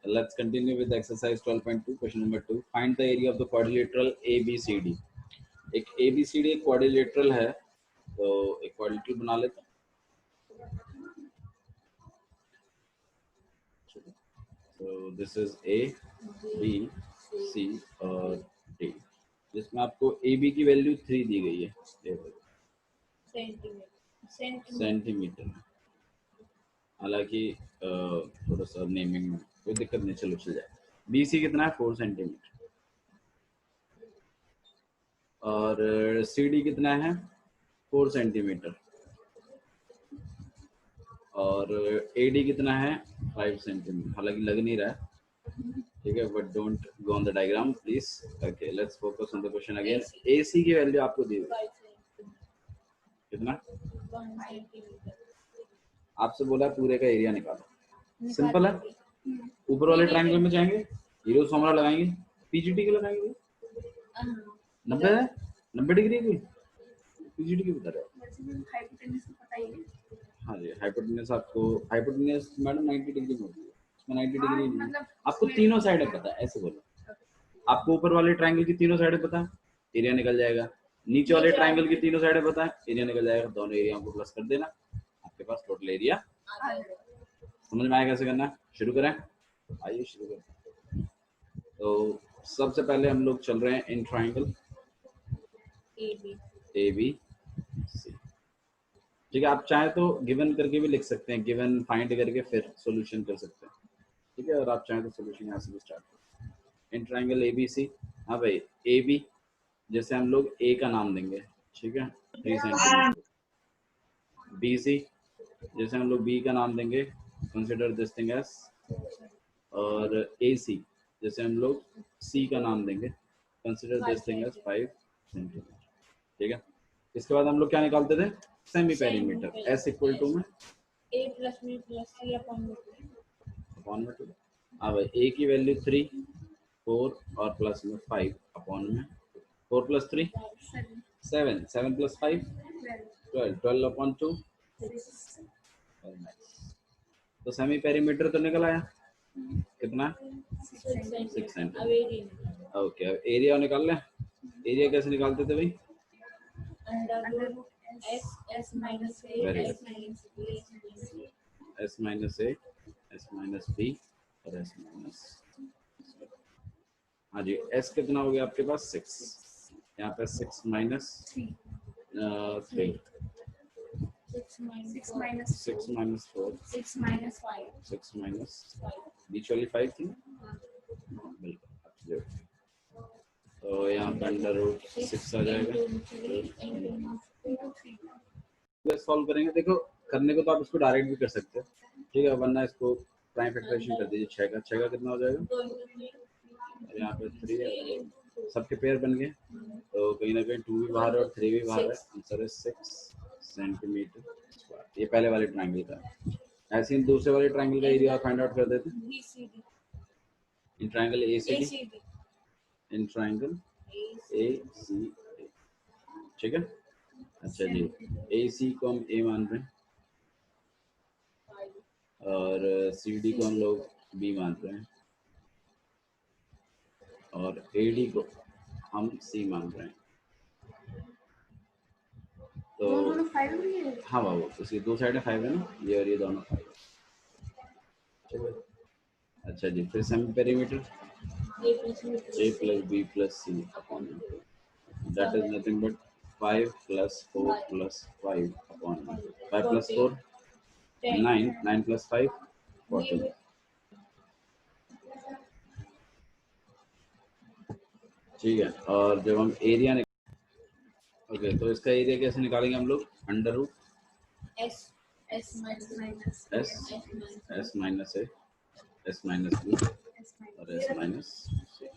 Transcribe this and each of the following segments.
Let's continue with exercise 12.2. Question number 2. Find the area of the quadrilateral ABCD. एक ABCD एक quadrilateral है, तो एक quadrilateral बना लेते हैं. So this is A, B, C और D. जिसमें आपको AB की वैल्यू 3 दी गई है. सेंटीमीटर. हालांकि थोड़ा सा नेमिंग में कोई दिक्कत नहीं, चलो चल जाए. BC कितना है? 4 सेंटीमीटर. और CD कितना है? 4 सेंटीमीटर. और AD कितना है? 5 सेंटीमीटर. हालांकि लग नहीं रहा है, ठीक है, but don't go on the diagram please. Okay, let's focus on the question again. AC की वैल्यू आपको दी हुई कितना? 1 सेंटीमीटर. आपसे बोला पूरे का एरिया निकालो. सिंपल है. ऊपर वाले ट्रायंगल में जाएंगे, हीरोज फॉर्मूला लगाएंगे, पीजीटी के लगाएंगे. 90 डिग्री की पीजीटी की बता रहे हो? हाँ जी, हाइपोटेन्यूज आपको, हाइपोटेन्यूज मैडम 90 डिग्री में होती है. इसमें 90 डिग्री नहीं, आपको तीनों साइड पता है, ऐसे बोलो. आपको ऊपर वाले ट्रायंगल की तीनों साइड पता है, एरिया निकल जाएगा. नीचे वाले ट्रायंगल की तीनों साइड पता है, एरिया निकल जाएगा. दोनों एरिया को प्लस कर देना, आपके पास टोटल एरिया. समझ में आया कैसे करना है? शुरू करें. आइए शुरू करते हैं. तो सबसे पहले हम लोग चल रहे हैं इन ट्रायंगल ABC. ठीक है, आप चाहे तो गिवन करके भी लिख सकते हैं, गिवन फाइंड करके फिर सॉल्यूशन कर सकते हैं. ठीक है, और आप चाहे तो सॉल्यूशन यहाँ से भी स्टार्ट करें. In triangle ABC. हाँ भाई, AB जैसे हम लोग A का नाम देंगे, ठीक है, 3 सेंटीमीटर. BC जैसे हम लोग B का नाम देंगे, कंसिडर दिस थिंग एज. और AC जैसे हम लोग C का नाम देंगे, consider this thing as 5 centimetre. ठीक है, इसके बाद हम लोग क्या निकालते थे? Semi perimeter. S equal to में A plus B plus C upon upon में 2. अब A की वैल्यू 3, 4 और प्लस में 5 अपॉन में 4 प्लस 3 7, 7 प्लस 5 12, 12 अपॉन 2. तो सेमी पेरीमीटर तो निकल आया कितना? 6 सेंटीमीटर. ओके, अब एरिया निकाल लें. एरिया कैसे निकालते थे भाई? S minus A, S minus B, S minus A, S minus B और S minus. हाँ जी, S कितना हो गया आपके पास? 6. यहाँ पे 6 minus 3, 6 minus 4, 6 minus 5, 6 minus बीच वाली 5 थी ना? बिल्कुल. तो यहाँ पे अंडर रूट 6 आ जाएगा. सॉल्व करेंगे. देखो, करने को तो आप इसको डायरेक्ट भी कर सकते हो, ठीक है, वरना इसको प्राइम फैक्टराइजेशन कर दीजिए. 6 का 6 का कितना हो जाएगा? यहाँ पे 3 है, सबके पेयर बन गए, तो कहीं ना कहीं 2 भी बाहर है और 3 भी बाहर है. आंसर है 6 सेंटीमीटर स्क्वायर. ये पहले वाले ट्रायंगल का. ऐसे ही दूसरे वाले ट्रायंगल का एरिया फाइंड आउट कर देते हैं. In triangle ACD, in triangle ACD. ठीक है. अच्छा जी, AC को हम A मान रहे हैं और CD को हम लोग B मान रहे हैं और AD को हम C मान रहे हैं. तो हाँ बाबू, उसकी दो साइड 5 है ना, ये और ये दोनों 5. अच्छा जी, फिर semi perimeter A plus B plus C upon that is nothing but 5 plus 4 plus 5 upon 5 plus 4 9, 9 plus 5 14. ठीक है, और जब हम एरिया ओके, तो इसका एरिया कैसे निकालेंगे हम लोग? Under root S minus S, S minus A, S minus B और S minus C.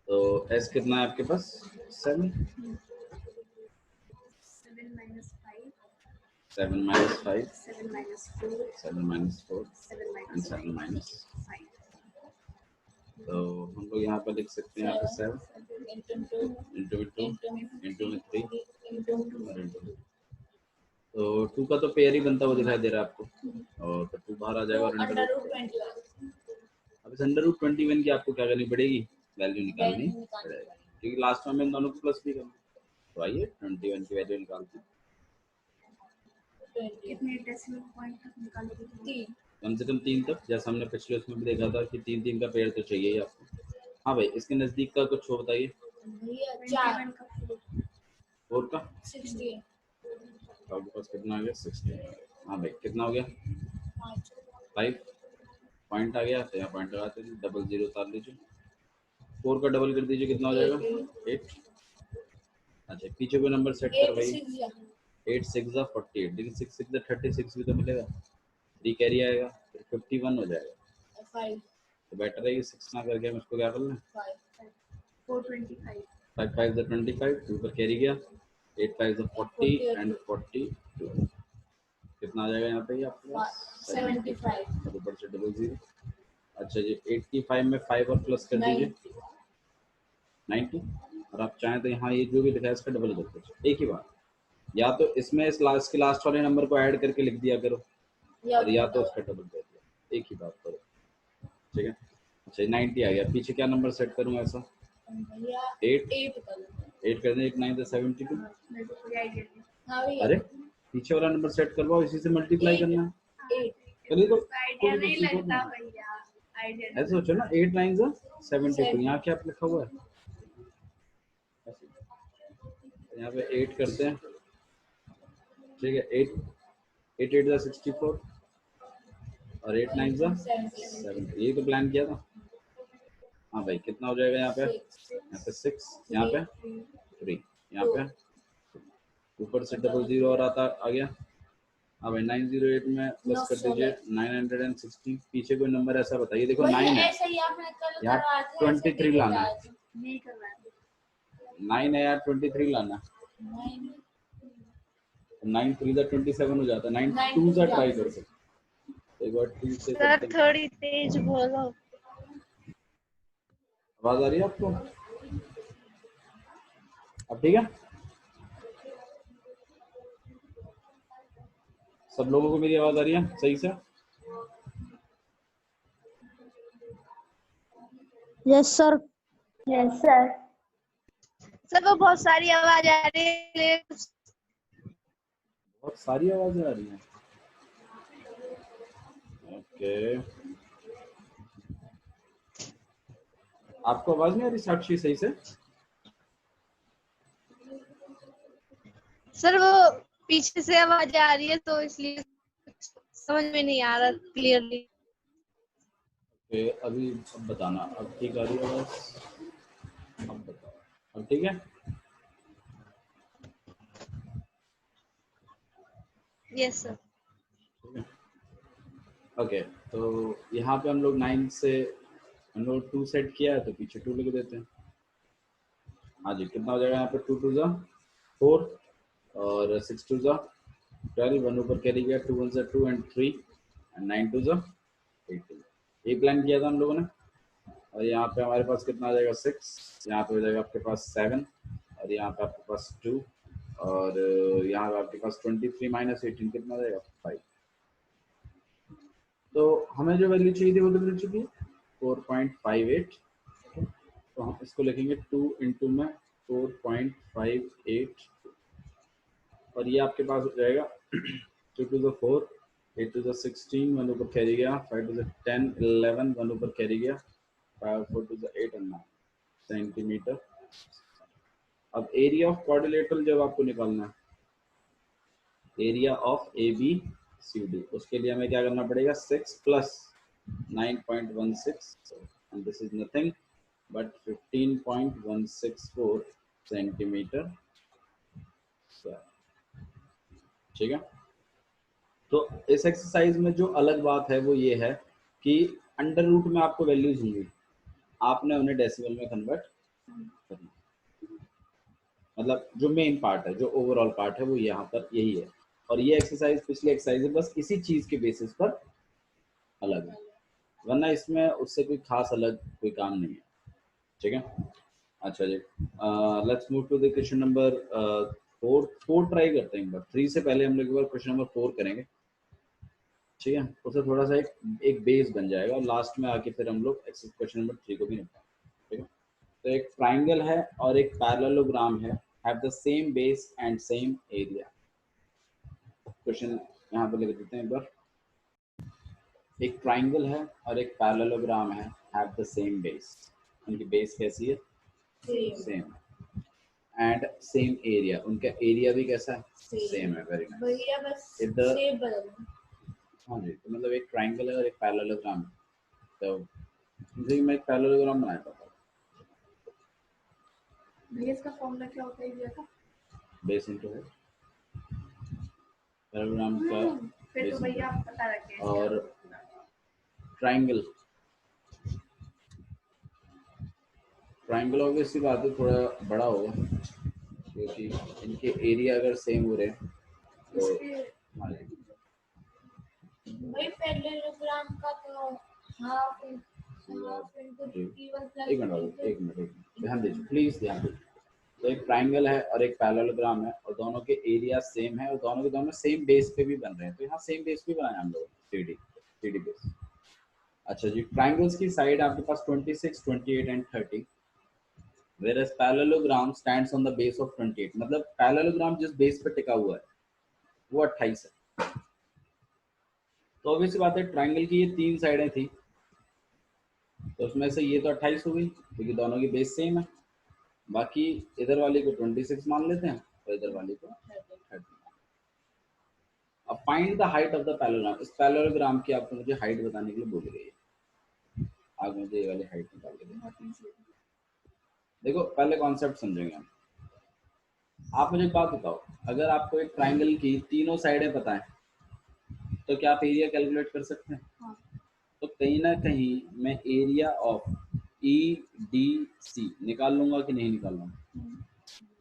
तो S कितना है आपके पास? 7. 7 minus 5, 7 minus 4 and 7 minus 5. तो हम लोग यहाँ पर लिख सकते हैं, यहाँ पे 7 इंटू में 2 इंटू में 3 और इंटू में. तो 2 का तो पेयर ही बनता हुआ दिखाई दे रहा है आपको, और तो 2 बाहर आ जाएगा तो और अंडर रूट 20 अब इस अंडर रूट 21 की आपको क्या करनी पड़ेगी, वैल्यू निकालनी वैल्यू निकालनी पड़ेगी, क्योंकि लास्ट में हम इन दोनों को प्लस भी करेंगे। तो आइए 21 की वैल्यू निकालते हैं। कितने डेसिमल पॉइंट तक निकालेंगे? 3। कम से कम 3 तक, जैसा हमने पिछले उसमें भी देखा था कि 3 का पेयर तो चाहिए ही आपको। हाँ भाई, इसके नज़दीक का कुछ हो बताइए। भैया 4 4 का 16 तो आपके पास कितना आ गया, 16। हाँ भाई, कितना हो गया, 5 पॉइंट आ गया। तो यहाँ पॉइंट लगाते हैं, डबल जीरो उतार लीजिए, 4 का डबल कर दीजिए, कितना हो जाएगा 8। अच्छा, पीछे कोई नंबर सेट करवाइए। 8 6 जा 48, लेकिन 6 6 जा 36 भी तो मिलेगा, 3 कैरी आएगा, फिर 51 हो जाएगा। 5 तो बेटर है ये 6 ना करके हम इसको क्या कर लें, 425 5 5 जा 25, 2 पर कैरी गया, 8 5 जा 40 एंड 42, कितना आ जाएगा यहाँ पे, ये आपके पास 75 और ऊपर से डबल जीरो। अच्छा जी, 85 में 5 और प्लस कर दीजिए 90, और आप चाहें तो यहाँ ये जो भी लिखा है इसका डबल कर दीजिए एक ही बार, या तो इसमें इस लास्ट के लास्ट वाले नंबर को ऐड करके लिख दिया करो, और या तो उसका डबल कर दिया, एक ही बात करो, ठीक है। अच्छा 90 आ गया, पीछे क्या नंबर सेट करूँ ऐसा, 8 8 कर दें, 8 9 72। अरे पीछे वाला नंबर सेट करवाओ, इसी से मल्टीप्लाई करना है। चलिए तो आइडिया नहीं लगता भैया, आइडिया ऐसे सोचो ना, 8 9 72, यहाँ क्या लिखा हुआ है, यहाँ पे 8 करते हैं, ठीक है, 8 8 8 64 और 8 9 7, यही तो प्लान किया था। हाँ भाई, कितना हो जाएगा यहाँ पे 6, यहाँ पे 3, यहाँ पे ऊपर से डबल जीरो और आता आ गया। हाँ भाई, 908 में प्लस कर दीजिए 916, पीछे कोई नंबर ऐसा बताइए, देखो 9 है यहाँ, 23 लाना है, 9 है यार, 23 लाना, 9 3 जा 27 हो जाता है, 9 2 जा ट्राई कर सकते, एक बार 2 से सर करते हैं। थोड़ी तेज बोलो। आवाज आ रही है आपको, अब ठीक है, सब लोगों को मेरी आवाज आ रही है सही से? Yes sir. Yes sir. Sir वो बहुत सारी आवाज आ रही है। बहुत सारी आवाजें आ रही हैं, ओके। आपको आवाज नहीं आ रही साक्षी सही से? सर वो पीछे से आवाज आ रही है तो इसलिए समझ में नहीं आ रहा क्लियरली। ओके, अभी अब बताना, अब ठीक आ रही है आवाज, अब बताओ, अब ठीक है। Yes sir. ओके, तो यहाँ पे हम लोग 9 से हम लोग 2 सेट किया है, तो पीछे 2 लिख देते हैं। हाँ जी, कितना हो जाएगा यहाँ पे, 2 2 जा 4 और 6 2 जा 12, 1 ऊपर कैरी गया, 2 1 जा 2 एंड 3 एंड 9 2 जा 18, ये प्लान किया था हम लोगों ने। और यहाँ पे हमारे पास कितना आ जाएगा 6, यहाँ पे हो जाएगा आपके पास 7, और यहाँ पे आपके पास 2, और यहाँ पे आपके पास 23 माइनस 18 कितना आ जाएगा 5। तो हमें जो वैल्यू चाहिए थी वो तो मिल चुकी है 4.58, तो हम इसको लिखेंगे 2 इंटू में 4.58, और ये आपके पास हो जाएगा 2 टू द 4, 8 टू द 16, 1 ऊपर कैरी गया, 5 टू द 10 11, 1 ऊपर कैरी गया, 5 4 टू द 8 एंड 9 सेंटीमीटर। अब एरिया ऑफ क्वाड्रिलेटरल जब आपको निकालना है, area of A B C D, उसके लिए हमें क्या करना पड़ेगा, 6 plus 9.16 and this is nothing but 15.164 centimetre square, ठीक है। तो इस एक्सरसाइज में जो अलग बात है वो ये है कि अंडर रूट में आपको वैल्यूज होंगी, आपने उन्हें डेसिमल में कन्वर्ट करना, मतलब जो मेन पार्ट है, जो ओवरऑल पार्ट है वो यहाँ पर यही है, और ये एक्सरसाइज पिछली एक्सरसाइज है बस इसी चीज के बेसिस पर अलग है, वरना इसमें उससे कोई खास अलग कोई काम नहीं है, ठीक है। अच्छा जी, let's move to the question number four try करते हैं एक बार, 3 से पहले हम लोग एक बार क्वेश्चन नंबर 4 करेंगे, ठीक है, उससे थोड़ा सा एक बेस बन जाएगा और लास्ट में आके फिर हम लोग क्वेश्चन नंबर 3 को भी निपटाएंगे, ठीक है। तो एक ट्राइंगल है और एक पैरेललोग्राम है, have the same base and same area. Question यहाँ पे लिख देते हैं एक बार, एक ट्राइंगल है और एक पैरेललोग्राम है, हैव द सेम बेस, उनकी बेस कैसी है, सेम, एंड सेम एरिया, उनका एरिया भी कैसा है, सेम है, वेरी नाइस। भैया बस If the- शेप बदलना। हाँ जी, तो मतलब एक ट्राइंगल है और एक पैरेललोग्राम है, तो जैसे मैं एक पैरेललोग्राम बनाया था, भैया इसका फॉर्मूला क्या होता है भैया का? बेस इनटू है पैरेललोग्राम का फिर तो बेस भैया आप पता रखें। और ट्राइंगल, ट्राइंगल ऑब्वियसली बात है थोड़ा बड़ा होगा क्योंकि इनके एरिया अगर सेम हो रहे हैं तो हाँ जी, भाई पैरेललोग्राम का तो हाफ इनटू जी। t1 प्लस एक मिनट ध्यान दीजिए, प्लीज ध्यान दीजिए। तो एक ट्राइंगल है और एक पैरेललोग्राम है और दोनों के एरिया सेम है और दोनों के दोनों सेम बेस पे भी बन रहे हैं, तो यहाँ सेम बेस भी बनाया हम लोग, थ्री डी बेस। अच्छा जी, ट्राइंगल्स की साइड आपके पास 26, 28 and 30, whereas parallelogram stands on the base of 28, मतलब पैरेललोग्राम जिस बेस पे टिका हुआ है वो 28 है। तो ऑब्वियसली बात है ट्राइंगल की ये 3 साइडें थी, तो उसमें से ये तो 28 हो गई क्योंकि दोनों की बेस सेम है, बाकी इधर वाली को 26 मान लेते हैं और इधर वाली को 30। अब find the height of the parallelogram, इस पैरेललोग्राम की आपको मुझे हाइट बताने के लिए बोली गई है, आप मुझे ये वाली हाइट निकाल के दें। देखो पहले कॉन्सेप्ट समझेंगे हम, आप मुझे एक बात बताओ, अगर आपको एक ट्राइंगल की तीनों साइडें पता है तो क्या आप एरिया कैलकुलेट कर सकते हैं? हाँ। तो कहीं ना कहीं मैं area of E D C निकाल लूंगा कि नहीं निकाल लूंगा?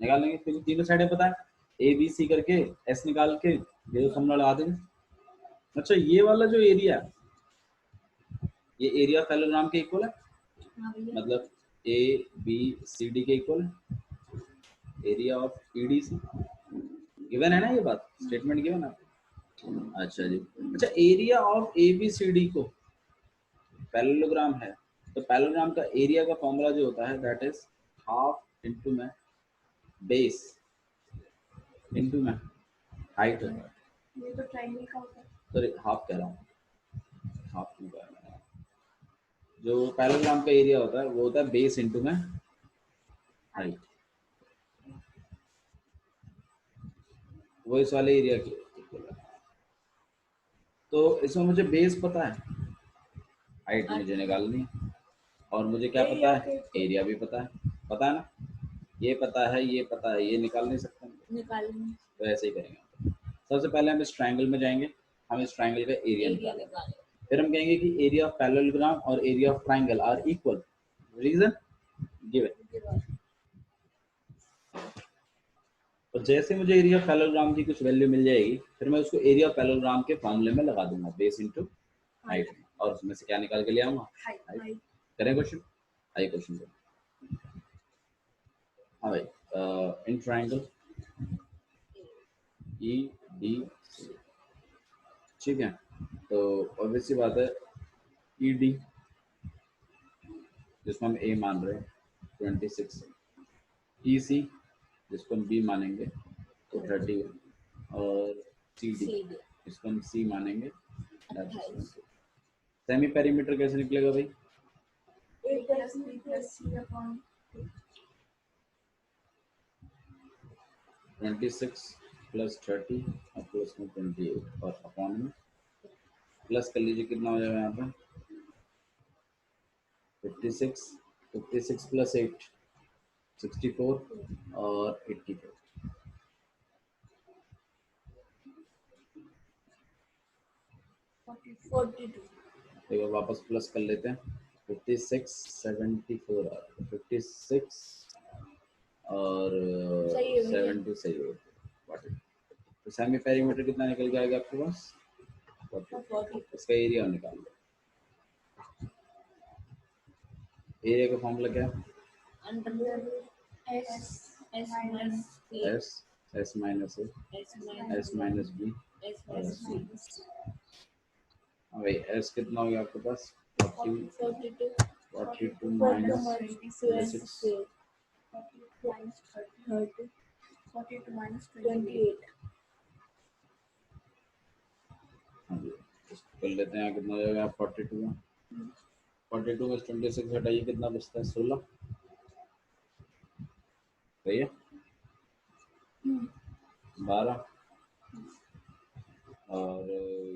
निकाल लेंगे क्योंकि तीनों साइडें पता है, ए बी सी करके एस निकाल के ये तो फॉर्मूला लगा देंगे। अच्छा ये वाला जो एरिया, ये एरिया पैरेललोग्राम के इक्वल है, मतलब ए बी सी डी के इक्वल है, area of E D C given है ना, ये बात स्टेटमेंट गिवन है। अच्छा जी, अच्छा area of A B C D को पैरेललोग्राम है, तो पैरेललोग्राम का एरिया का फॉर्मूला जो होता है दैट इज हाफ इनटू में बेस इनटू में हाइट होता है। ये तो ट्रायंगल का होता है। सॉरी हाफ कह रहा हूँ, हाफ क्यों कह रहा हूँ, जो पैरेललोग्राम का एरिया होता है वो होता है बेस इनटू में हाइट, वो इस वाले एरिया की equal है। तो इसमें मुझे बेस पता है, हाइट मुझे निकालनी है और मुझे क्या पता है, एरिया भी पता है ना, ये पता है ये पता है, ये निकाल नहीं सकते निकालेंगे। तो ऐसे ही करेंगे। सबसे पहले हम इस ट्रायंगल में जाएंगे, हम इस ट्रायंगल का एरिया निकालेंगे, फिर हम कहेंगे कि एरिया ऑफ पैरेललोग्राम और area of triangle are equal, reason given. और जैसे मुझे एरिया ऑफ पैरेललोग्राम की कुछ वैल्यू मिल जाएगी फिर मैं उसको एरिया ऑफ पैरेललोग्राम के फॉर्मूले में लगा दूंगा, बेस इनटू हाइट, और उसमें से क्या निकाल के ले आऊंगा, हाइट। करें क्वेश्चन, आइए क्वेश्चन करें। हाँ भाई, इन ट्रायंगल ई डी सी, ठीक है, तो ऑब्वियसली बात है ई डी जिसको हम ए मान रहे हैं 26, ई सी जिसको हम बी मानेंगे तो 31, और सी डी जिसको हम सी मानेंगे 28। सेमी पेरीमीटर कैसे निकलेगा भाई, A plus B plus C upon 26 plus 30 और प्लस में 28 और अपॉन में प्लस कर लीजिए, कितना हो जाएगा यहाँ पे 56 प्लस 8 64 और 84, 42। देखो वापस प्लस कर लेते हैं, 56 74 56 और सही है भैया। 70 सही हो, तो सेमी पेरीमीटर कितना निकल जाएगा आपके पास 40, इसका एरिया निकाल लो। एरिया का फॉर्मूला क्या है, under S S minus A S S minus A, S minus B, भाई एस कितना हो गया आपके पास 42 माइनस 26 42 minus 28. कर लेते हैं कितना हो जाएगा 42 में 42 में 26 हटाइए कितना बचता है 16 सही है 12 और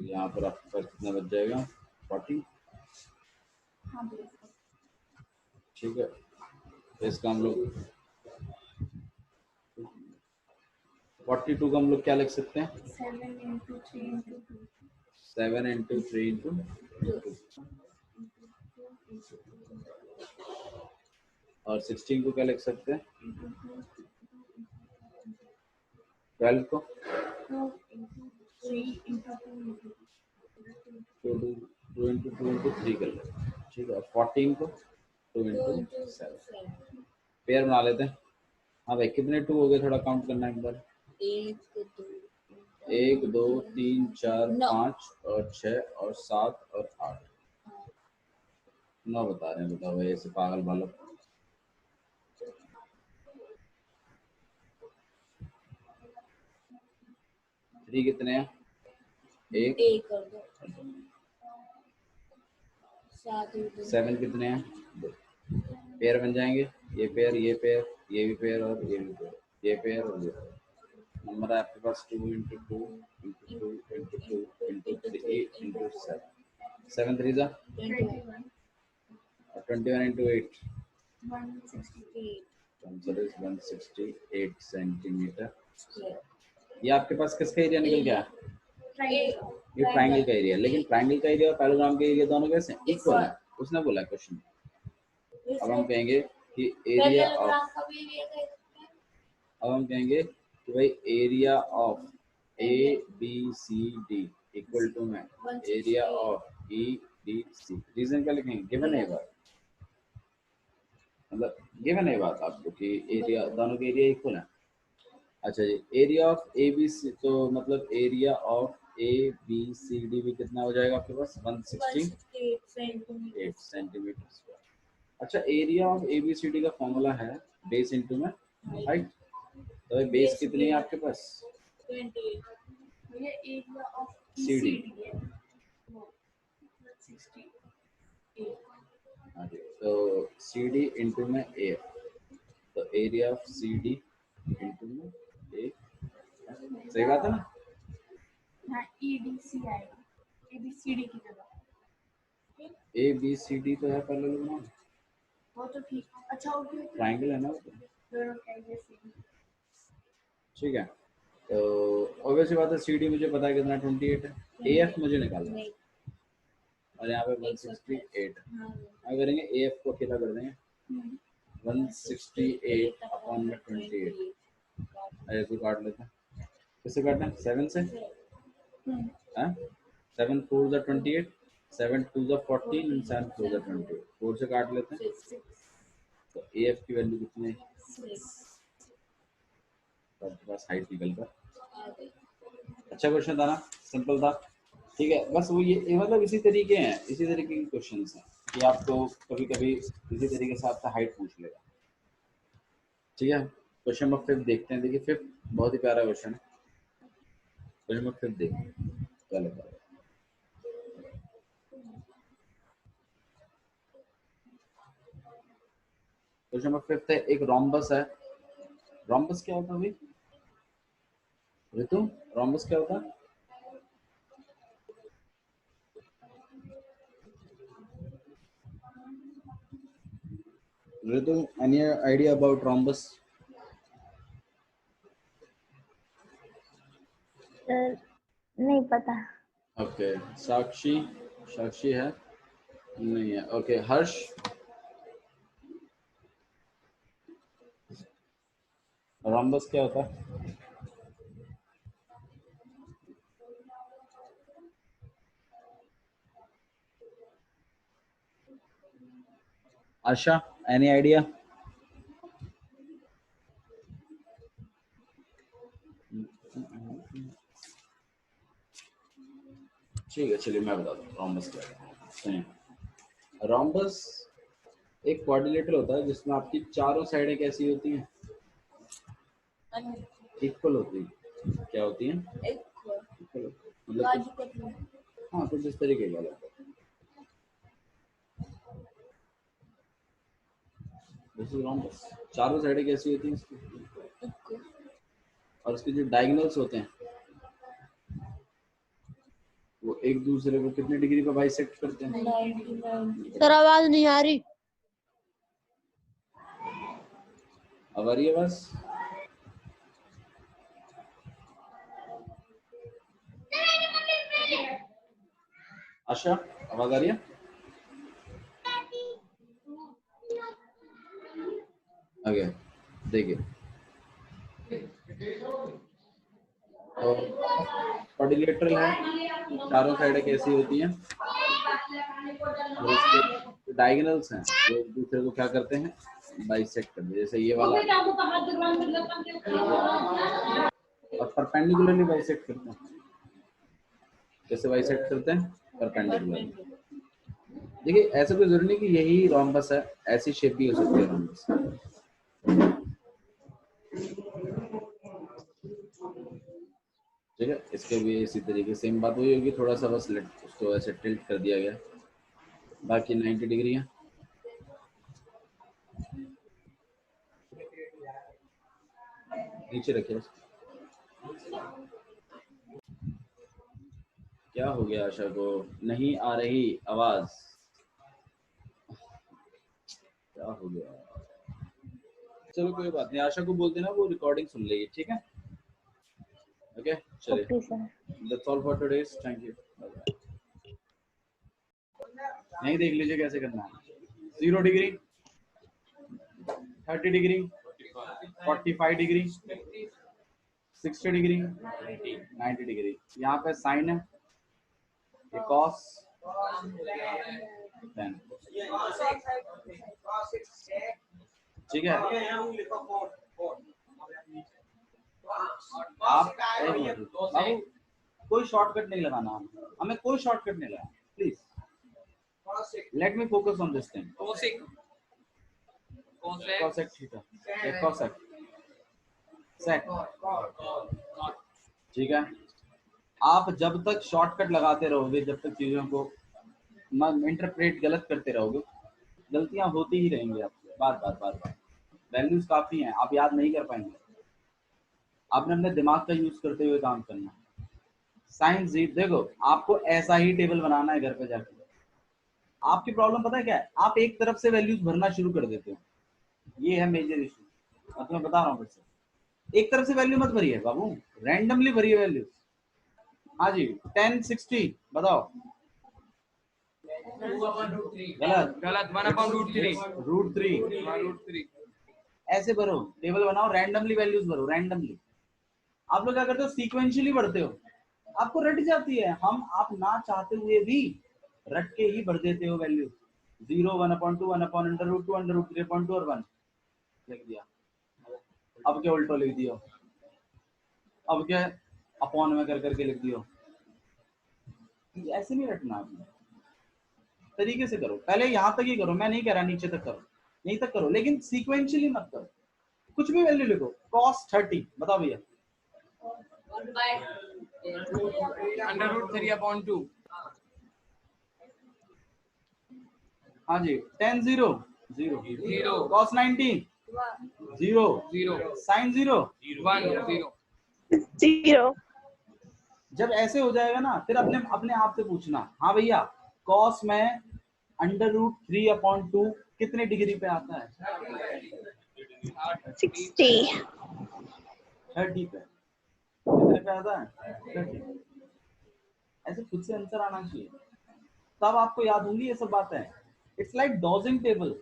यहाँ पर आपके पास कितना बच जाएगा 40 हाँ बिल्कुल ठीक है तो इसका हम लोग 42 का हम लोग क्या लिख सकते हैं 7 into 3 into 2 7 into 3 into 2 और 16 को क्या लिख सकते हैं 12 को 2 into 3 into 2 into 2 into 2 into 3 कर लेते हैं ठीक है और 14 को 2 into 7 पेयर बना लेते हैं हाँ भाई कितने 2 हो गए थोड़ा काउंट करना है एक बार 1 2 3 4 5 और 6 और 7 और 8 9 बता रहे हैं बताओ भाई ऐसे पागल बालक 3 कितने हैं एक 7 कितने हैं 2 पेयर बन जाएंगे ये पेयर ये पेयर ये भी पेयर और ये भी पेयर ये पेयर और ये पेयर नंबर है आपके पास 2 into 2 into 2 into 2 into 3 into 7 7 3 जा 21 21 into 8 168 आंसर इज 168 सेंटीमीटर ये आपके पास किसका एरिया निकल गया triangle ये ट्रायंगल का एरिया लेकिन ट्रायंगल का एरिया और पैराग्राम का एरिया दोनों कैसे इक्वल है उसने बोला क्वेश्चन अब हम कहेंगे कि एरिया ऑफ अब हम कहेंगे कि भाई area of A B C D equal to में area of E B C region क्या लिखेंगे गिवन है बात मतलब गिवन है बात आपको कि एरिया दोनों के एरिया इक्वल है अच्छा जी area of A B C तो मतलब area of A B C D भी कितना हो जाएगा आपके पास 168 सेंटीमीटर स्क्वायर अच्छा area of A B C D का फॉर्मूला है बेस इंटू में हाइट तो बेस कितनी है आपके पास ये एरिया ऑफ CD है वो 168 हाँ जी तो सी डी इंटू में ए तो area of C D into में ए सही बात है ना हाँ EDC आएगा ABCD की जगह ए बी सी डी तो है पहले लोग ना वो तो ठीक अच्छा ओके ट्रायंगल है ना वो तो। दोनों का ABCD ठीक है तो ऑब्वियसली बात है सी डी मुझे पता है कितना 28 है ए एफ मुझे निकालना है और यहाँ पे 168 क्या करेंगे ए एफ को अकेला कर देंगे 168 अपॉन में 28 ऐसे काट लेते हैं किससे काटना है 7 से हाँ 7 4 जा 28 7 2 जा 14 and 7 4 जा 28 4 से काट लेते हैं तो ए एफ की वैल्यू कितनी है तो आपके पास हाइट निकल कर अच्छा क्वेश्चन था ना सिंपल था ठीक है बस वो ये मतलब इसी तरीके हैं इसी तरीके के क्वेश्चंस हैं कि आपको कभी कभी इसी तरीके से आपसे हाइट पूछ लेगा ठीक है क्वेश्चन नंबर 5 देखते हैं देखिए 5 बहुत ही प्यारा क्वेश्चन है क्वेश्चन नंबर 5 देखते हैं क्या लिखा है क्वेश्चन नंबर 5 है एक रोम्बस है रोम्बस क्या होता है भाई ऋतु रोम्बस क्या होता है ऋतु एनी आइडिया अबाउट रोम्बस नहीं पता ओके साक्षी साक्षी है नहीं है ओके हर्ष रोम्बस क्या होता है आशा एनी आइडिया ठीक है, चलिए मैं बताता हूँ रोम्बस क्या है। सुनिए, रोम्बस एक क्वाड्रिलेटरल होता है जिसमें आपकी चारों साइडें कैसी होती हैं, इक्वल होती है। क्या होती हैं? इक्वल। मतलब हाँ, कुछ इस तरीके का लगता है। This is rhombus. चारों साइडें कैसी होती हैं इसकी, और उसके जो डायगोनल्स होते हैं वो एक दूसरे को कितने डिग्री पे बाइसेक्ट करते हैं? 99। सर आवाज नहीं आ रही। अब आ रही है बस। आशा, आवाज आ रही है? आगे देखिए, तो क्वाड्रिलेटरल है, चारों साइडें कैसी होती हैं, और इसके डायगोनल्स हैं वो एक दूसरे को क्या करते हैं, बाइसेक्ट करते हैं। जैसे ये वाला, और परपेंडिकुलरली बाइसेक्ट करते हैं। कैसे बाइसेक्ट करते हैं? परपेंडिकुलरली। देखिए, ऐसा कोई जरूरी नहीं कि यही रोम्बस है, ऐसी शेप भी हो सकती है रोम्बस। ठीक है, इसके भी इसी तरीके सेम बात हुई होगी, थोड़ा सा बस उसको ऐसे टिल्ट कर दिया गया, बाकी 90 डिग्री है। नीचे रखिए। क्या हो गया आशा को? नहीं आ रही आवाज, क्या हो गया? चलो कोई बात नहीं, आशा को बोल देना वो रिकॉर्डिंग सुन लेगी, ठीक है? ओके, चलिए, okay sir. That's all for today, thank you. नहीं, देख लीजिए कैसे करना है। 0 degree, 30 degree, 45 degree, 60 degree, 90 degree. यहाँ पे साइन है, ये कॉस 10, ठीक है? आप बाबू कोई शॉर्टकट नहीं लगाना, हमें कोई शॉर्टकट नहीं लगाना, please let me focus on this thing. Cosec theta, ये कोसेक सेक, ठीक है? आप जब तक शॉर्टकट लगाते रहोगे, जब तक चीजों को इंटरप्रेट गलत करते रहोगे, गलतियां होती ही रहेंगी आपसे बार बार। वैल्यूज काफी हैं, आप याद नहीं कर पाएंगे। आपने अपने दिमाग का यूज करते हुए काम करना है। साइन जी, देखो आपको ऐसा ही टेबल बनाना है घर पे जाकर। आपकी प्रॉब्लम पता है क्या है? आप एक तरफ से वैल्यूज भरना शुरू कर देते हो, ये है मेजर इशू। मतलब मैं बता रहा हूँ, फिर से एक तरफ से वैल्यू मत भरिए बाबू, रैंडमली भरिए वैल्यूज। हाँ जी, 10 60 बताओ। गलत, 1/√3 √3 ऐसे भरो, टेबल बनाओ, रैंडमली वैल्यूज भरो, रैंडमली। आप लोग क्या करते हो? सीक्वेंशियली बढ़ते हो, आपको रट जाती है। आप ना चाहते हुए भी रट के ही बढ़ देते हो वैल्यू। 0 1/2 1/√2 √3/2 और 1 लिख दिया। अब क्या उल्टो लिख दियो, अब क्या अपॉन में कर करके लिख दियो। ऐसे नहीं रटना, आपने तरीके से करो। पहले यहाँ तक ही करो, मैं नहीं कह रहा नीचे तक करो, यहीं तक करो, लेकिन सीक्वेंशियली मत करो। कुछ भी वैल्यू लिखो, cos 30 बताओ भैया। √3/2 हाँ जी, 10 0 0 0 cos 90 0 0 sin 0 1 0 0। जब ऐसे हो जाएगा ना, फिर अपने अपने आप से पूछना, हाँ भैया cos में √3/2 कितने डिग्री पे आता है? 60। 30 पे। कितने पे आता है? 30। ऐसे खुद से आंसर आना चाहिए, तब आपको याद होंगी ये सब बातें। It's like dodging table.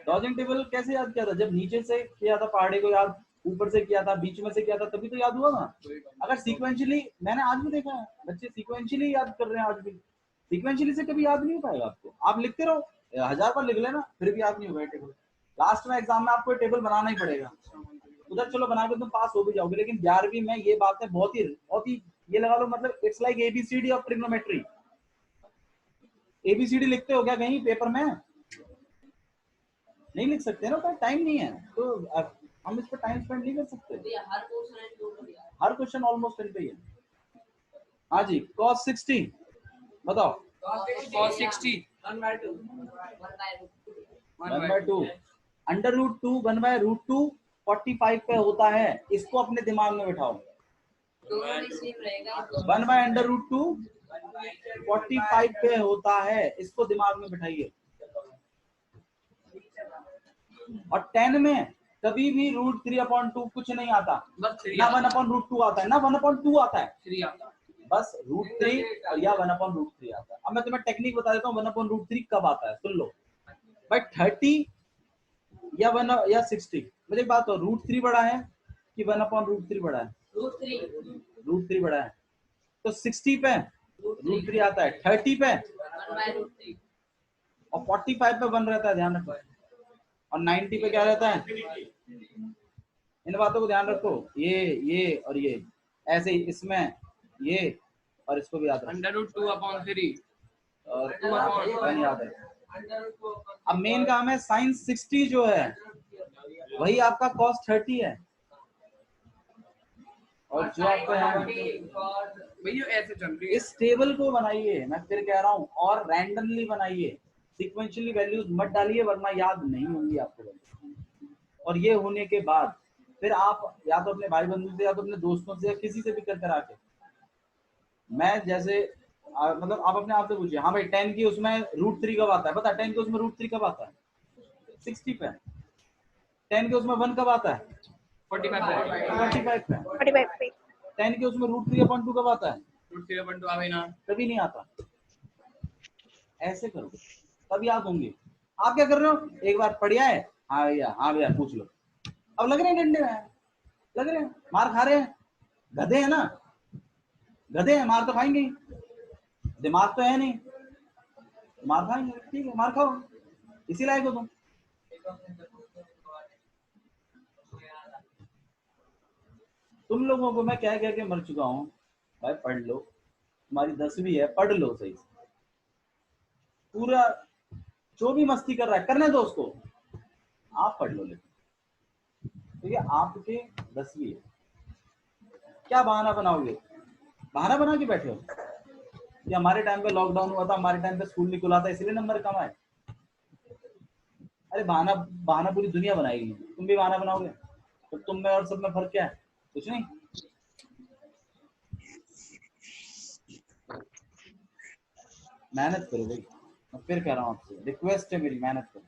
Dodging table कैसे याद किया था? जब नीचे से किया था पहाड़ी को याद, ऊपर से किया था, बीच में से किया था, तभी तो याद हुआ ना। अगर सीक्वेंशियली, मैंने आज भी देखा है बच्चे सीक्वेंशियली याद कर रहे हैं, आज भी सीक्वेंशियली से कभी याद नहीं हो पाएगा आपको। आप लिखते रहो, 1000 बार लिख लेना, फिर भी याद नहीं होगा टेबल। लास्ट में एग्जाम में आपको टेबल बनाना ही पड़ेगा। उधर चलो बना के तुम पास हो भी जाओगे, लेकिन 11वीं में ये बातें बहुत ही ये लगा लो, मतलब it's like ABCD of trigonometry. ABCD लिखते हो क्या कहीं पेपर में? नहीं लिख सकते ना, तो टाइम नहीं है, तो हम इस पर टाइम स्पेंड नहीं कर सकते। हर क्वेश्चन ऑलमोस्ट इन पे ही है। हाँ जी, cos 60 बताओ। cos 60 1/2 अंडर रूट 2 1/√2 45 पे होता है। इसको अपने दिमाग में बिठाओ। 1/√2 45 पे होता है, इसको दिमाग में बिठाइए। और 10 में कभी भी √3/2 कुछ नहीं आता, ना 1/√2 आता है, ना 1/2 आता है, 3 आता है। बस √3 और या 1/√3 आता है। अब मैं तुम्हें टेक्निक बता देता हूँ 1/√3 कब आता है, सुन लो भाई। 30 या 1 या 60, मुझे एक बात हो, √3 बड़ा है कि 1/√3 बड़ा है? √3 बड़ा है, तो 60 पे √3 आता है, 30 पे और 45 पे 1 रहता है, ध्यान रखो, और 90 पे क्या रहता है? इन बातों को ध्यान रखो, ये और ये ऐसे ही, इसमें ये और इसको भी याद रखो, √2/3 और याद रखो। अब मेन काम है sin 60 जो है वही आपका cos 30 है, और जो आपका यहाँ भैया ऐसे चल रही है। इस टेबल को बनाइए, मैं फिर कह रहा हूँ, और रैंडमली बनाइए, सीक्वेंशियली वैल्यूज मत डालिए वरना याद नहीं होंगी आपको। और ये होने के बाद फिर आप या तो अपने भाई बंधु से या तो अपने दोस्तों से या किसी से भी कर कर आके, मैं जैसे मतलब आप अपने आप से पूछिए, हाँ भाई 10 की उसमें √3 कब आता है, बता 10 के उसमें √3 कब आता है? 60 पे। 10 के उसमें 1 कब आता है? 45 पे। 45 पे। 45 पे 10 के उसमें √3/2 कब आता है? √3/2 आवे ना, कभी नहीं आता। ऐसे करो तब याद होंगे। आप क्या कर रहे हो, एक बार पढ़िया है, हाँ भैया पूछ लो। अब लग रहे हैं डंडे में, लग रहे हैं मार खा रहे हैं, गधे हैं ना, गधे हैं, मार तो खाएंगे ही, दिमाग तो है नहीं, मार खाएंगे, ठीक है मार खाओ, इसी लायक हो तुम। तुम लोगों को मैं कह के मर चुका हूँ, भाई पढ़ लो, तुम्हारी 10वीं है, पढ़ लो सही से, पूरा जो भी मस्ती कर रहा है करने दो उसको, आप पढ़ लो, लेकिन ठीक है आपके 10वीं है, क्या बहाना बनाओगे? बहाना बना के बैठे हो कि हमारे टाइम पे लॉकडाउन हुआ था, हमारे टाइम पे स्कूल नहीं खुला था इसलिए नंबर कम आए। अरे बहाना पूरी दुनिया बनाएगी, तुम भी बहाना बनाओगे, तो तुम में और सब में फर्क क्या है? कुछ नहीं। मेहनत करो भाई, मैं फिर कह रहा हूँ आपसे, रिक्वेस्ट है मेरी, मेहनत करो।